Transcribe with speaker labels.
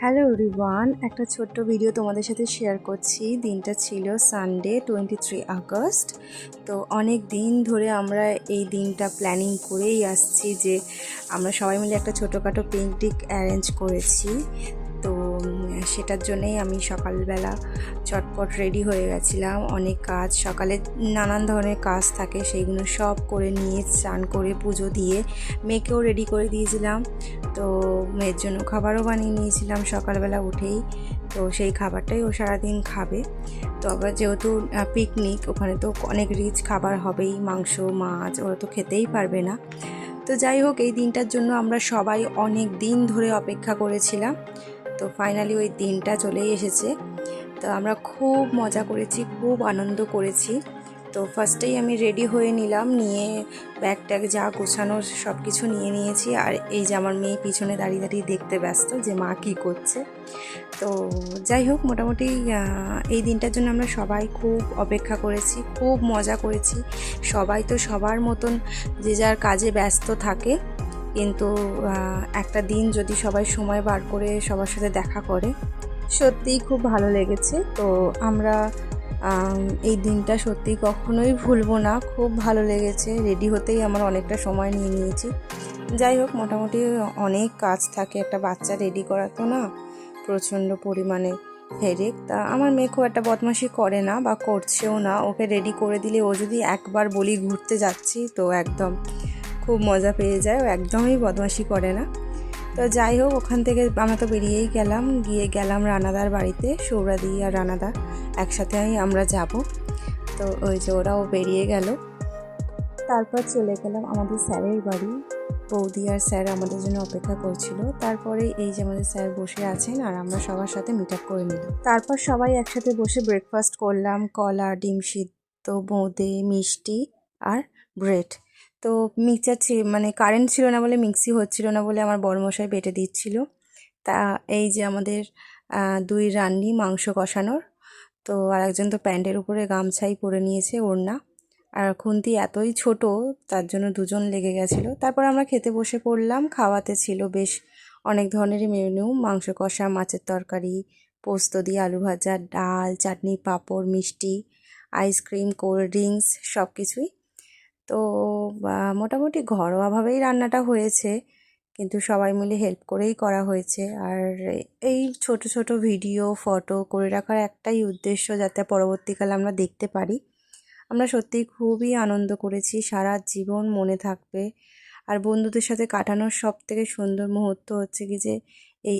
Speaker 1: Hello everyone, একটা ছোট্ট video তোমাদের সাথে শেয়ার করছি। দিনটা ছিল সানডে 23 আগস্ট। তো অনেক দিন ধরে আমরা এই দিনটা প্ল্যানিং করেই আসছি যে আমরা সবাই মিলে একটা ছোটোখাটো পিকনিক অ্যারেঞ্জ করেছি। তো সেটার জন্যেই আমি সকালবেলা চটপট রেডি হয়ে গেছিলাম। অনেক কাজ, সকালে নানান ধরনের কাজ থাকে, সেইগুলো সব করে নিয়ে স্নান করে পুজো দিয়ে মেয়েকেও রেডি করে দিয়েছিলাম। তো মেয়ের জন্য খাবারও বানিয়ে নিয়েছিলাম সকালবেলা উঠেই। তো সেই খাবারটাই ও সারাদিন খাবে। তো আবার যেহেতু পিকনিক, ওখানে তো অনেক রিচ খাবার হবেই, মাংস মাছ ওরা তো খেতেই পারবে না। তো যাই হোক, এই দিনটার জন্য আমরা সবাই অনেক দিন ধরে অপেক্ষা করেছিলাম। তো ফাইনালি ওই দিনটা চলেই এসেছে। তো আমরা খুব মজা করেছি, খুব আনন্দ করেছি। তো ফার্স্টেই আমি রেডি হয়ে নিলাম, নিয়ে ব্যাগ ট্যাগ যা গোছানোর সব কিছু নিয়ে নিয়েছি। আর এই যে আমার মেয়ে পিছনে দাঁড়িয়ে দাঁড়িয়ে দেখতে ব্যস্ত যে মা কী করছে। তো যাই হোক, মোটামুটি এই দিনটার জন্য আমরা সবাই খুব অপেক্ষা করেছি, খুব মজা করেছি। সবাই তো সবার মতন যে যার কাজে ব্যস্ত থাকে, কিন্তু একটা দিন যদি সবাই সময় বার করে সবার সাথে দেখা করে, সত্যিই খুব ভালো লেগেছে। তো আমরা এই দিনটা সত্যিই কখনোই ভুলবো না, খুব ভালো লেগেছে। রেডি হতেই আমার অনেকটা সময় নিয়ে নিয়েছি। যাই হোক, মোটামুটি অনেক কাজ থাকে, একটা বাচ্চা রেডি করা তো না, প্রচণ্ড পরিমাণে হেডেক। তা আমার মেয়ে খুব একটা বদমাশি করে না বা করছেও না। ওকে রেডি করে দিলে ও যদি একবার বলি ঘুরতে যাচ্ছি, তো একদম খুব মজা পেয়ে যায়, ও একদমই বদমাশি করে না। তো যাই হোক, ওখান থেকে আমরা তো বেরিয়েই গেলাম রানাদার বাড়িতে। সৌরাদি আর রানাদা একসাথেই আমরা যাব। তো ওই যে ওরাও বেরিয়ে গেল। তারপর চলে গেলাম আমাদের স্যারের বাড়ি। বৌদি আর স্যার আমাদের জন্য অপেক্ষা করছিল। তারপরে এই যে আমাদের স্যার বসে আছেন আর আমরা সবার সাথে মিট আপ করে নিলাম। তারপর সবাই একসাথে বসে ব্রেকফাস্ট করলাম, কলা, ডিম সিদ্ধ, বোঁদে, মিষ্টি আর ব্রেড। তো মিক্সচার মানে কারেন্ট ছিল না বলে, মিক্সি হচ্ছিল না বলে আমার বড়মশাই বেটে দিচ্ছিল। তা এই যে আমাদের দুই রান্নি মাংস কষানোর। তো আর একজন তো প্যান্টের উপরে গামছাই পরে নিয়েছে, ওড়না। আর খুন্তি এতই ছোট, তার জন্য দুজন লেগে গেছিলো। তারপর আমরা খেতে বসে পড়লাম। খাওয়াতে ছিল বেশ অনেক ধরনেরই মেনু, মাংস কষা, মাছের তরকারি, পোস্ত দিয়ে আলু ভাজা, ডাল, চাটনি, পাঁপড়, মিষ্টি, আইসক্রিম, কোল্ড ড্রিঙ্কস, সব কিছুই। তো মোটামুটি ঘরোয়াভাবেই রান্নাটা হয়েছে, কিন্তু সবাই মিলে হেল্প করেই করা হয়েছে। আর এই ছোট ছোট ভিডিও, ফটো করে রাখার একটাই উদ্দেশ্য, যাতে পরবর্তীকালে আমরা দেখতে পারি। আমরা সত্যিই খুবই আনন্দ করেছি, সারা জীবন মনে থাকবে। আর বন্ধুদের সাথে কাটানোর সবথেকে সুন্দর মুহূর্ত হচ্ছে কি যে এই